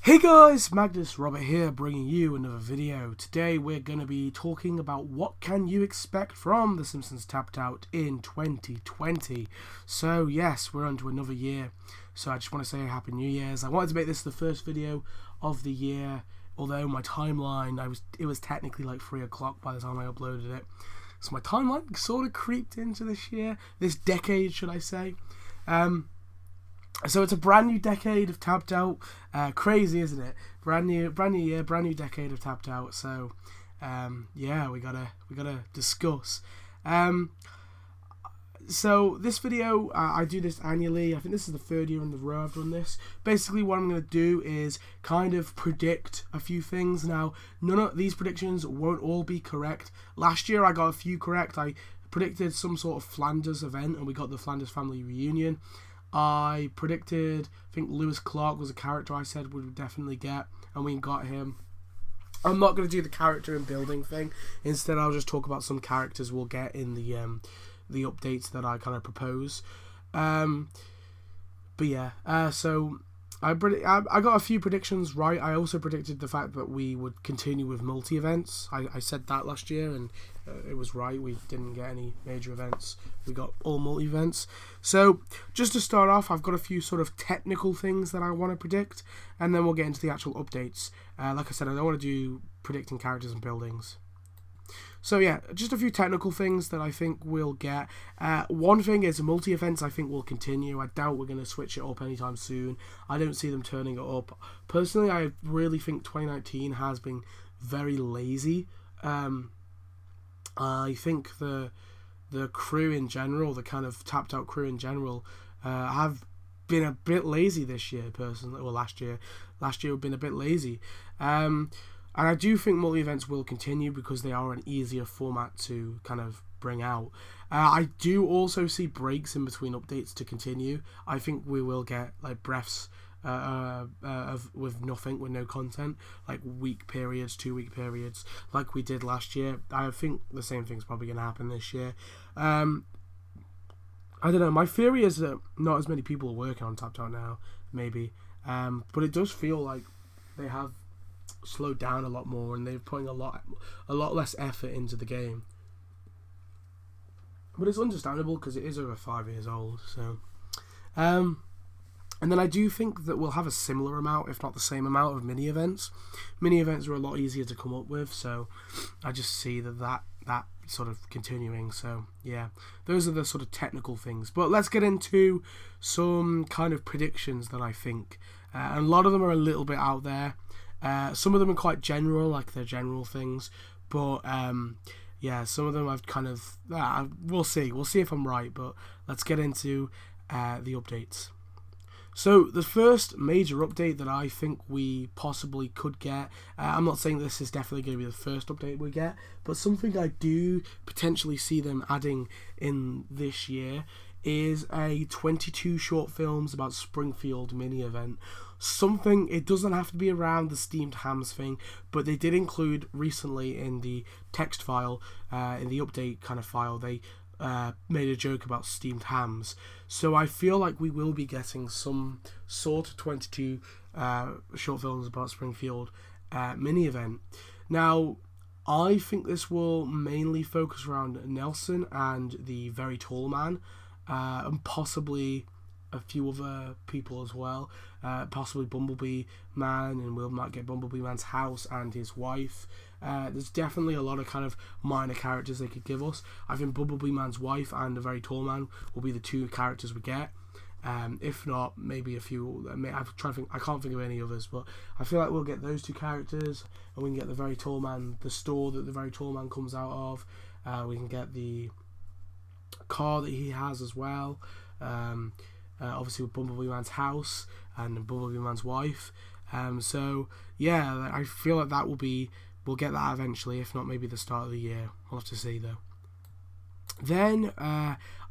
Hey guys, Magnus Robert here, bringing you another video. Today we're going to be talking about what can you expect from The Simpsons Tapped Out in 2020. So yes, we're on to another year, so I just want to say Happy New Year's. I wanted to make this the first video of the year, although my timeline, it was technically like 3 o'clock by the time I uploaded it. So my timeline sort of creeped into this decade should I say. So it's a brand new decade of Tapped Out. Crazy, isn't it? Brand new year, brand new decade of Tapped Out. So yeah, we gotta discuss. So this video, I do this annually. I think this is the 3rd year in a row I've done this. Basically, what I'm going to do is kind of predict a few things. Now, none of these predictions won't all be correct. Last year, I got a few correct. I predicted some sort of Flanders event, and we got the Flanders family reunion. I predicted, I think Lewis Clark was a character I said we would definitely get, and we got him. I'm not going to do the character and building thing. Instead, I'll just talk about some characters we'll get in the updates that I kind of propose. But yeah, so I got a few predictions right. I also predicted the fact that we would continue with multi-events. I said that last year, and it was right. We didn't get any major events. We got all multi-events. So just to start off, I've got a few sort of technical things that I want to predict, and then we'll get into the actual updates. Like I said, I don't want to do predicting characters and buildings. So yeah, just a few technical things that I think we'll get. One thing is multi-events I think will continue. I doubt we're going to switch it up anytime soon. I don't see them turning it up. Personally, I really think 2019 has been very lazy. I think the crew in general, the kind of Tapped Out crew in general, have been a bit lazy this year, personally. Well, last year have been a bit lazy. And I do think multi-events will continue because they are an easier format to kind of bring out. I do also see breaks in between updates to continue. I think we will get like breaths with no content, like week periods, 2-week periods, like we did last year. I think the same thing's probably going to happen this year. I don't know. My theory is that not as many people are working on Tapped Out now, maybe. But it does feel like they have slowed down a lot more, and they're putting a lot less effort into the game. But it's understandable because it is over 5 years old. So, and then I do think that we'll have a similar amount, if not the same amount, of mini events. Mini events are a lot easier to come up with, so I just see that sort of continuing. So yeah, those are the sort of technical things. But let's get into some kind of predictions that I think, and a lot of them are a little bit out there. Some of them are quite general, like they're general things, but yeah, some of them I've kind of we'll see if I'm right. But let's get into the updates. So the first major update that I think we possibly could get, I'm not saying this is definitely going to be the first update we get, but something I do potentially see them adding in this year is a 22 short films about Springfield mini event. Something, it doesn't have to be around the steamed hams thing, but they did include recently in the text file, in the update kind of file, they made a joke about steamed hams. So I feel like we will be getting some sort of 22 short films about Springfield mini event. Now, I think this will mainly focus around Nelson and the very tall man, and possibly a few other people as well, possibly Bumblebee Man, and we might get Bumblebee Man's house and his wife. There's definitely a lot of kind of minor characters they could give us. I think Bumblebee Man's wife and the very tall man will be the 2 characters we get. If not, maybe a few. I'm trying to think. I can't think of any others, but I feel like we'll get those 2 characters, and we can get the very tall man, the store that the very tall man comes out of. We can get the car that he has as well. Obviously with Bumblebee Man's house and Bumblebee Man's wife. So yeah, I feel like we'll get that eventually, if not maybe the start of the year. We'll have to see though. Then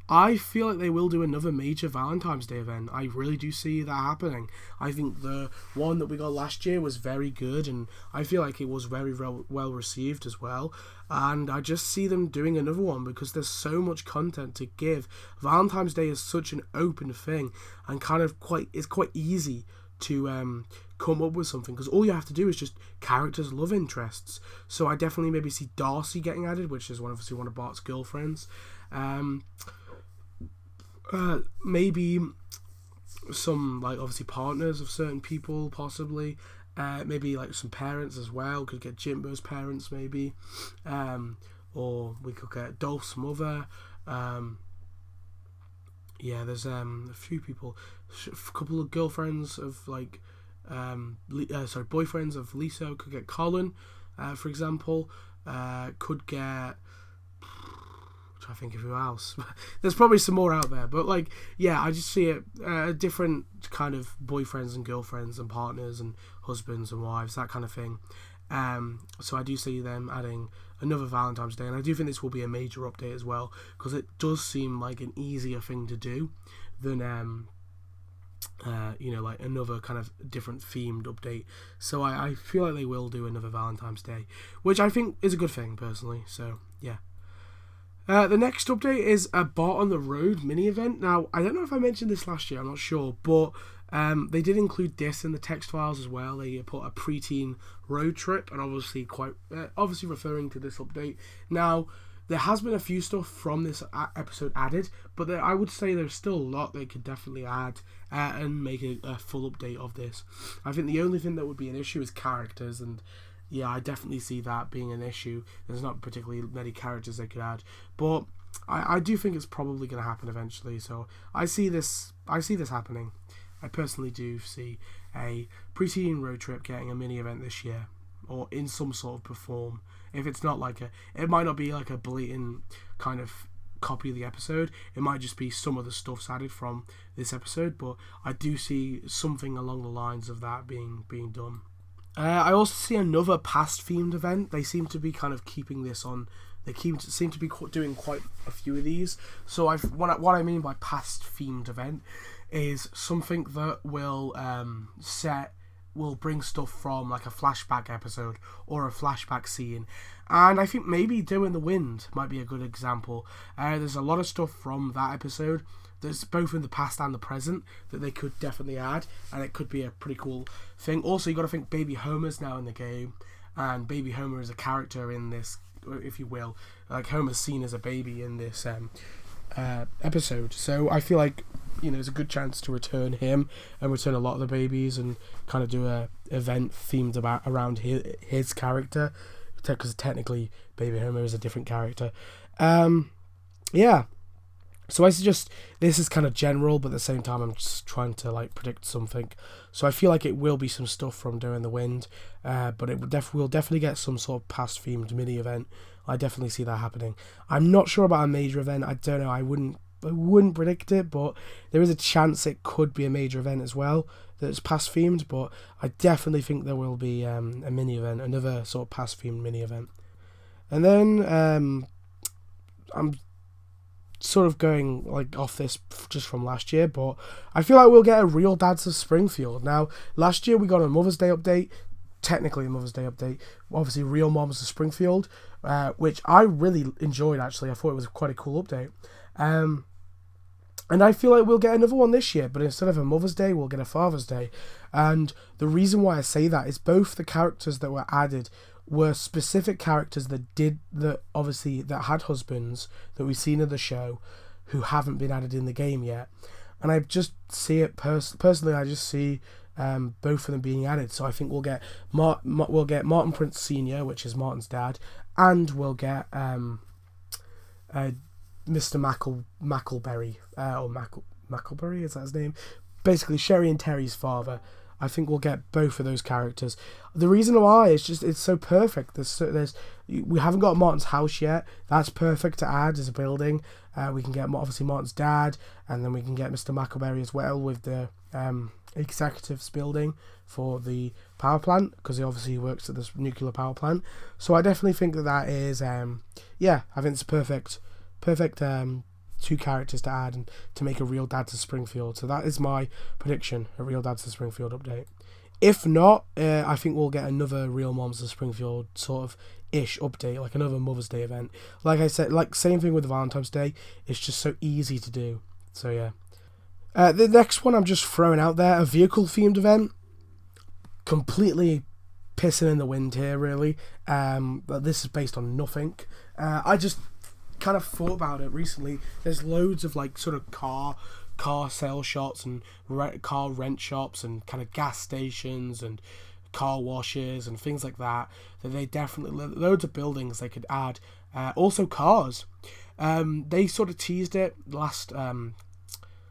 I feel like they will do another major Valentine's Day event. I really do see that happening. I think the one that we got last year was very good, and I feel like it was very well received as well. And I just see them doing another one because there's so much content to give. Valentine's Day is such an open thing, and it's quite easy to come up with something, because all you have to do is just characters' love interests. So I definitely maybe see Darcy getting added, which is obviously one of Bart's girlfriends. Maybe some, like, obviously partners of certain people, possibly. Maybe like some parents as well. Could get Jimbo's parents, maybe. Or we could get Dolph's mother. There's a few people. A couple of girlfriends of, like, boyfriends of Lisa. Could get Colin, for example. Could get... I think of who else. There's probably some more out there, but, like, yeah, I just see it different kind of boyfriends and girlfriends and partners and husbands and wives, that kind of thing. So I do see them adding another Valentine's Day, and I do think this will be a major update as well, because it does seem like an easier thing to do than like another kind of different themed update. So I feel like they will do another Valentine's Day, which I think is a good thing personally. So yeah. The next update is a Bart on the Road mini event. Now, I don't know if I mentioned this last year, I'm not sure, but they did include this in the text files as well. They put a preteen road trip, and obviously obviously referring to this update. Now, there has been a few stuff from this episode added, but I would say there's still a lot they could definitely add and make a full update of this. I think the only thing that would be an issue is characters, and yeah, I definitely see that being an issue. There's not particularly many characters they could add, but I do think it's probably going to happen eventually. So I see this happening. I personally do see a preteen road trip getting a mini event this year, or in some sort of form. If it's not like it might not be like a blatant kind of copy of the episode. It might just be some of the stuff's added from this episode, but I do see something along the lines of that being done. I also see another past themed event. They seem to be kind of keeping this on. They seem to be doing quite a few of these. So what I mean by past themed event is something that will bring stuff from like a flashback episode or a flashback scene. And I think maybe Doe in the Wind might be a good example. There's a lot of stuff from that episode that's both in the past and the present that they could definitely add, and it could be a pretty cool thing. Also, you got to think Baby Homer's now in the game, and Baby Homer is a character in this, if you will. Like, Homer's seen as a baby in this episode, so I feel like, there's a good chance to return him and return a lot of the babies and kind of do a event themed around his character, because technically Baby Homer is a different character. So I suggest this is kind of general, but at the same time I'm just trying to like predict something. So I feel like it will be some stuff from Doe in the Wind, but it will definitely get some sort of past themed mini event. I definitely see that happening. I'm not sure about a major event. I don't know. I wouldn't predict it, but there is a chance it could be a major event as well that's past themed. But I definitely think there will be a mini event, another sort of past themed mini event. And then I'm sort of going like off this just from last year, but I feel like we'll get a Real Dads of Springfield. Now, last year we got a Mother's Day update, technically a Mother's Day update, obviously Real Moms of Springfield, which I really enjoyed actually. I thought it was quite a cool update. And I feel like we'll get another one this year, but instead of a Mother's Day, we'll get a Father's Day. And the reason why I say that is both the characters that were added were specific characters that had husbands that we've seen in the show who haven't been added in the game yet. And I just see it personally. I just see both of them being added. So I think we'll get Martin Prince Sr., which is Martin's dad, and we'll get Mr. Mackleberry, or Mackleberry, is that his name? Basically, Sherry and Terry's father. I think we'll get both of those characters. The reason why is just it's so perfect. We haven't got Martin's house yet. That's perfect to add as a building. We can get obviously Martin's dad, and then we can get Mr. Mackleberry as well with the executives building for the power plant, because he obviously works at this nuclear power plant. So I definitely think that is I think it's perfect two characters to add and to make a Real Dads of Springfield. So that is my prediction, a Real Dads of Springfield update. If not, I think we'll get another Real Moms of Springfield sort of ish update, like another Mother's Day event. Like I said, like same thing with Valentine's Day. It's just so easy to do. So yeah. The next one I'm just throwing out there, a vehicle themed event. completely pissing in the wind here, really. But this is based on nothing. I just kind of thought about it recently. There's loads of like sort of car sales shops and car rent shops and kind of gas stations and car washes and things like that. That they definitely, loads of buildings they could add. Also cars. They sort of teased it last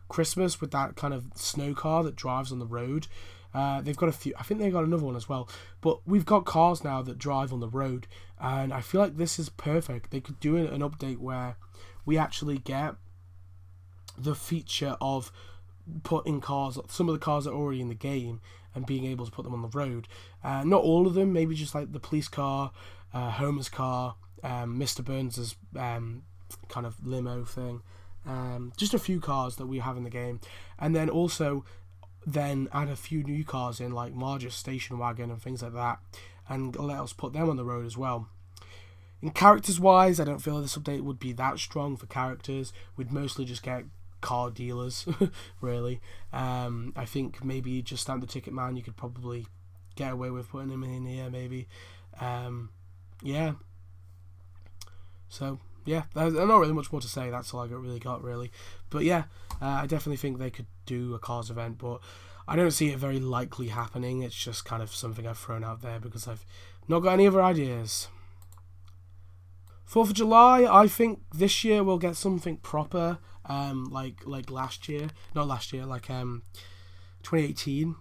Christmas with that kind of snow car that drives on the road. They've got a few. I think they got another one as well. But we've got cars now that drive on the road, and I feel like this is perfect. They could do an update where we actually get the feature of putting cars, some of the cars that are already in the game, and being able to put them on the road. Not all of them. Maybe just like the police car, Homer's car, Mr. Burns' kind of limo thing. Just a few cars that we have in the game, and then also then add a few new cars in, like Marge's station wagon and things like that, and let us put them on the road as well. In characters wise, I don't feel this update would be that strong for characters. We'd mostly just get car dealers really. I think maybe just Stamp the Ticket Man, you could probably get away with putting him in here maybe. Yeah, so yeah, there's not really much more to say. That's all I really got, really. But yeah, I definitely think they could do a cars event, but I don't see it very likely happening. It's just kind of something I've thrown out there because I've not got any other ideas. 4th of July, I think this year we'll get something proper, like last year. Not last year, like 2018.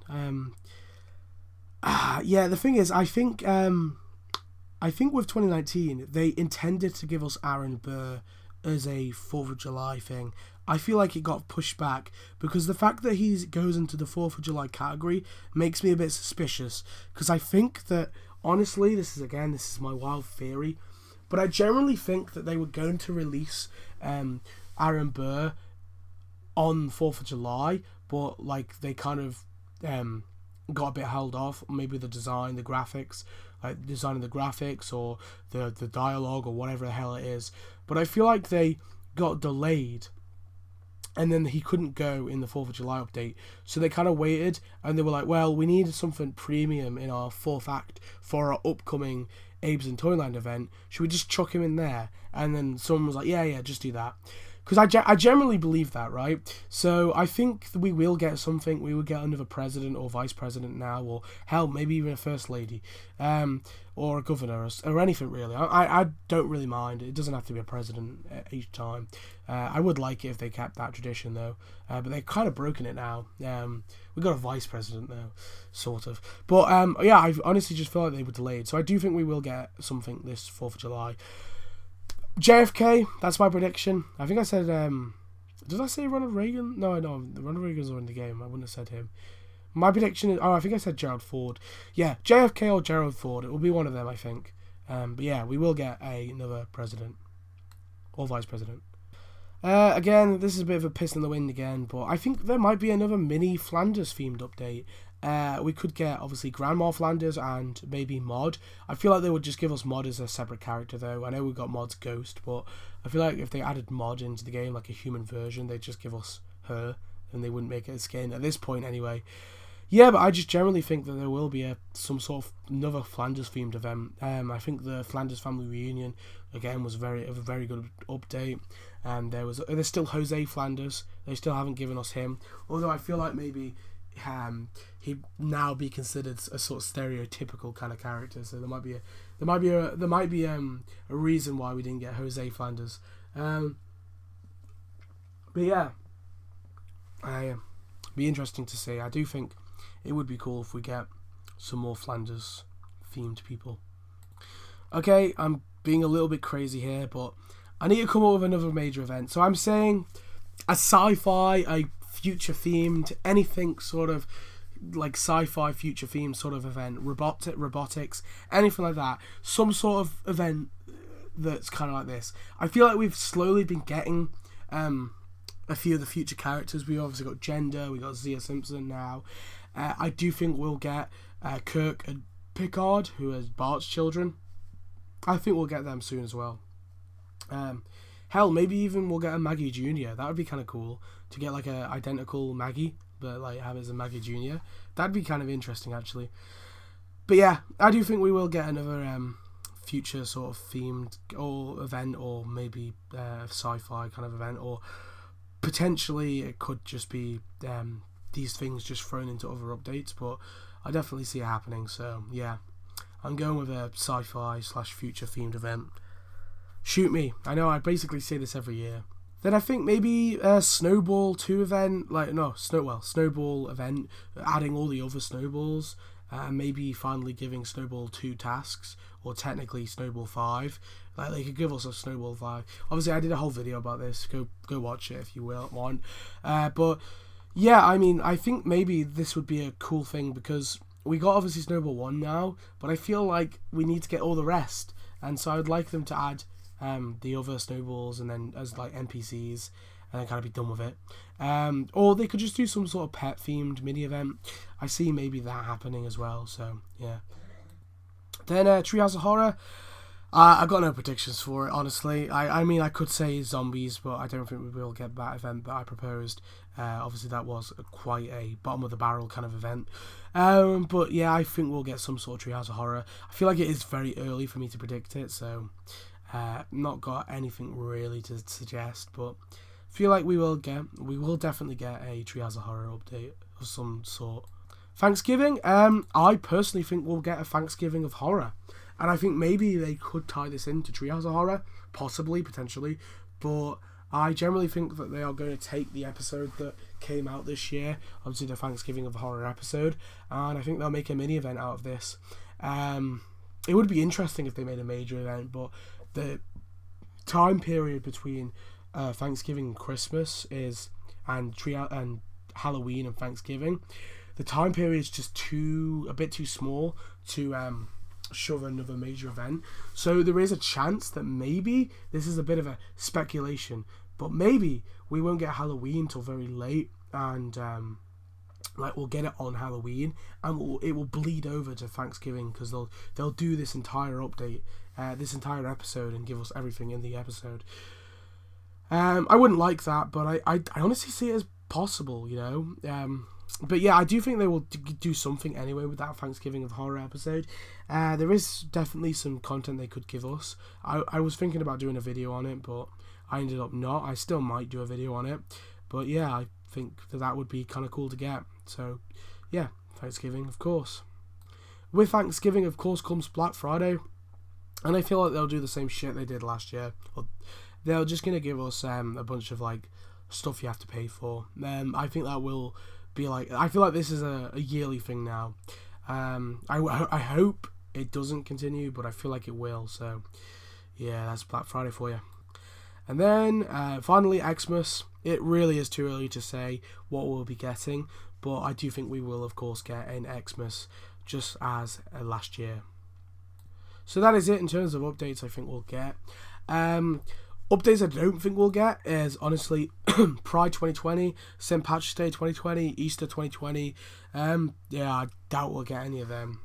Yeah, the thing is, I think with 2019, they intended to give us Aaron Burr as a 4th of July thing. I feel like it got pushed back because the fact that he goes into the 4th of July category makes me a bit suspicious. Because I think that, honestly, this is my wild theory, but I generally think that they were going to release Aaron Burr on 4th of July, but like they kind of got a bit held off. Maybe the design, the graphics, like designing the graphics or the dialogue or whatever the hell it is. But I feel like they got delayed, and then he couldn't go in the 4th of July update. So they kind of waited, and they were like, well, we need something premium in our 4th act for our upcoming Abe's in Toyland event. Should we just chuck him in there? And then someone was like, yeah, just do that. Because I generally believe that, right? So I think that we will get something. We will get another president or vice president now, or hell, maybe even a first lady, or a governor, or anything really. I don't really mind. It doesn't have to be a president each time. I would like it if they kept that tradition though, but they've kind of broken it now. We've got a vice president now, sort of. But yeah, I honestly just feel like they were delayed. So I do think we will get something this 4th of July. JFK, that's my prediction. I think I said, did I say Ronald Reagan? No, Ronald Reagan's not in the game. I wouldn't have said him. My prediction is, I think I said Gerald Ford. Yeah, JFK or Gerald Ford. It will be one of them, I think. But yeah, we will get another president or vice president. Again, this is a bit of a piss in the wind again, but I think there might be another mini Flanders themed update. We could get, obviously, Grandma Flanders and maybe Mod. I feel like they would just give us Mod as a separate character, though. I know we've got Mod's Ghost, but I feel like if they added Mod into the game, like a human version, they'd just give us her, and they wouldn't make it a skin, at this point anyway. Yeah, but I just generally think that there will be some sort of another Flanders-themed event. I think the Flanders family reunion, again, was a very good update. And there's still Jose Flanders. They still haven't given us him, although I feel like maybe he'd now be considered a sort of stereotypical kind of character. So there might be a reason why we didn't get Jose Flanders. But yeah, be interesting to see. I do think it would be cool if we get some more Flanders themed people. Okay, I'm being a little bit crazy here, but I need to come up with another major event. So I'm saying a sci-fi, a future-themed, anything sort of like sci-fi future-themed sort of event, robotics, anything like that. Some sort of event that's kind of like this. I feel like we've slowly been getting a few of the future characters. We obviously got Gender, we got Zia Simpson now. I do think we'll get Kirk and Picard, who is Bart's children. I think we'll get them soon as well. Hell, maybe even we'll get a Maggie Jr. That would be kind of cool to get like a identical Maggie, but like have it as a Maggie Jr. That'd be kind of interesting actually. But yeah, I do think we will get another future sort of themed or event, or maybe sci-fi kind of event, or potentially it could just be these things just thrown into other updates, but I definitely see it happening. So yeah, I'm going with a sci-fi / future themed event. Shoot me. I know I basically say this every year. Then I think maybe a Snowball 2 event, Snowball event, adding all the other snowballs, maybe finally giving Snowball 2 tasks, or technically Snowball 5. Like, they could give us a Snowball 5. Obviously, I did a whole video about this. Go watch it if you want. But yeah, I mean, I think maybe this would be a cool thing, because we got obviously Snowball 1 now, but I feel like we need to get all the rest, and so I would like them to add the other snowballs and then as like NPCs, and then kind of be done with it. Or they could just do some sort of pet themed mini event. I see maybe that happening as well. So yeah. Then Treehouse of Horror. I've got no predictions for it, honestly. I mean, I could say zombies, but I don't think we will get that event that I proposed. Obviously, that was quite a bottom of the barrel kind of event. But yeah, I think we'll get some sort of Treehouse of Horror. I feel like it is very early for me to predict it, so not got anything really to suggest. But I feel like we will definitely get a Treehouse of Horror update of some sort. Thanksgiving. I personally think we'll get a Thanksgiving of Horror. And I think maybe they could tie this into Treehouse of Horror, potentially. But I generally think that they are going to take the episode that came out this year, obviously the Thanksgiving of Horror episode, and I think they'll make a mini event out of this. It would be interesting if they made a major event, but the time period between Thanksgiving and Christmas and Halloween and Thanksgiving, the time period is just a bit too small to shove another major event. So there is a chance that maybe, this is a bit of a speculation, but maybe we won't get Halloween till very late, and we'll get it on Halloween, and it will bleed over to Thanksgiving, because they'll do this entire update, this entire episode, and give us everything in the episode. I wouldn't like that, but I honestly see it as possible, you know. But yeah, I do think they will do something anyway with that Thanksgiving of Horror episode. There is definitely some content they could give us. I was thinking about doing a video on it, but I ended up not. I still might do a video on it. But yeah, I think that would be kind of cool to get. So yeah, Thanksgiving, of course. With Thanksgiving, of course, comes Black Friday. And I feel like they'll do the same shit they did last year. They're just going to give us a bunch of like stuff you have to pay for. I think that will be like, I feel like this is a yearly thing now. I hope it doesn't continue, but I feel like it will. So yeah, that's Black Friday for you. And then finally, Xmas. It really is too early to say what we'll be getting, but I do think we will, of course, get an Xmas just as last year. So that is it in terms of updates I think we'll get. Updates I don't think we'll get is, honestly, Pride 2020, St. Patrick's Day 2020, Easter 2020. Yeah, I doubt we'll get any of them.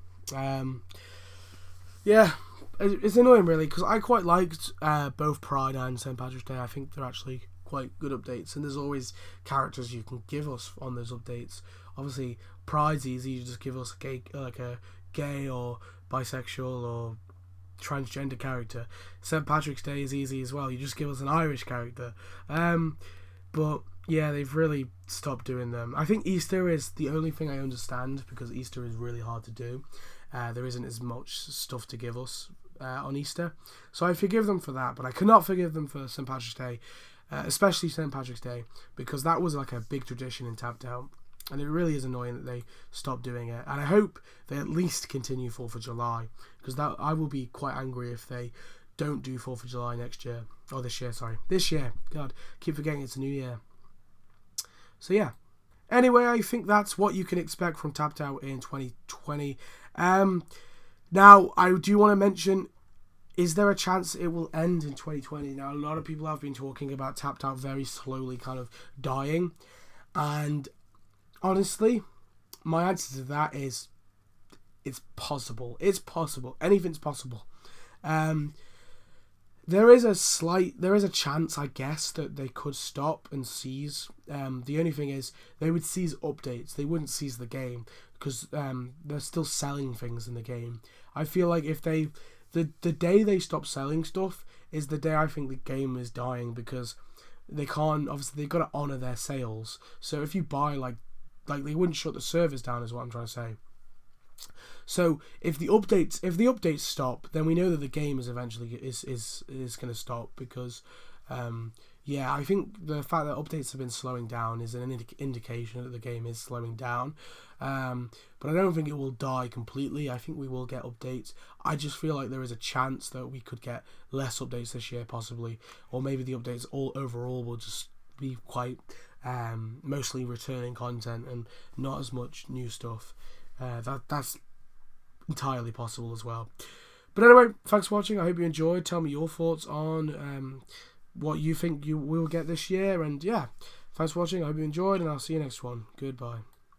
Yeah, it's annoying, really, because I quite liked both Pride and St. Patrick's Day. I think they're actually quite good updates, and there's always characters you can give us on those updates. Obviously, Pride's easy. You just give us a gay or bisexual or transgender character. St. Patrick's Day is easy as well. You just give us an Irish character. But yeah, they've really stopped doing them. I think Easter is the only thing I understand, because Easter is really hard to do. There isn't as much stuff to give us on Easter, so I forgive them for that, but I cannot forgive them for St. Patrick's Day, especially St. Patrick's Day, because that was like a big tradition in Tapped Out, and it really is annoying that they stopped doing it. And I hope they at least continue 4th of July, because I will be quite angry if they don't do 4th of July next year, or this year. God, keep forgetting it's a new year. So yeah. Anyway, I think that's what you can expect from Tapped Out in 2020. Now, I do want to mention, is there a chance it will end in 2020? Now, a lot of people have been talking about Tapped Out very slowly kind of dying. And honestly, my answer to that is, it's possible. It's possible. Anything's possible. There is a chance, I guess, that they could stop and seize. The only thing is, they would seize updates. They wouldn't seize the game. because they're still selling things in the game. I feel like if they the day they stop selling stuff is the day I think the game is dying, because they can't, obviously they've got to honour their sales. So if you buy like they wouldn't shut the servers down, is what I'm trying to say. So if the updates stop, then we know that the game is eventually is going to stop, because yeah, I think the fact that updates have been slowing down is an indication that the game is slowing down. But I don't think it will die completely. I think we will get updates. I just feel like there is a chance that we could get less updates this year, possibly, or maybe the updates overall will just be quite mostly returning content and not as much new stuff. That's entirely possible as well. But anyway, thanks for watching. I hope you enjoyed. Tell me your thoughts on what you think you will get this year. And yeah, thanks for watching. I hope you enjoyed, and I'll see you next one. Goodbye.